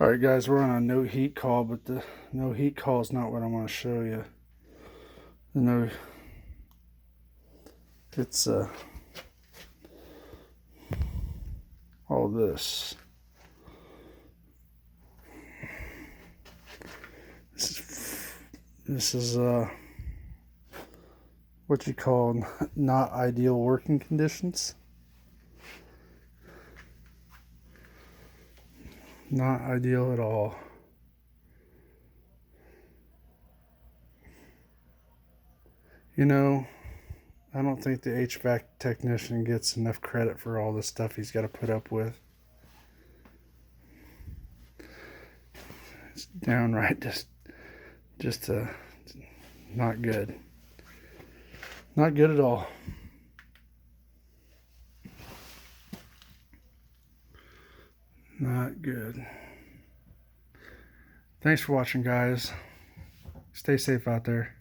Alright guys, we're on a no heat call, but the no heat call is not what I want to show you. The no, it's all this. This is what you call not ideal working conditions. Not ideal at all. You know, I don't think the HVAC technician gets enough credit for all the stuff he's got to put up with. It's downright just not good. Not good at all. Not good. Thanks for watching, guys. Stay safe out there.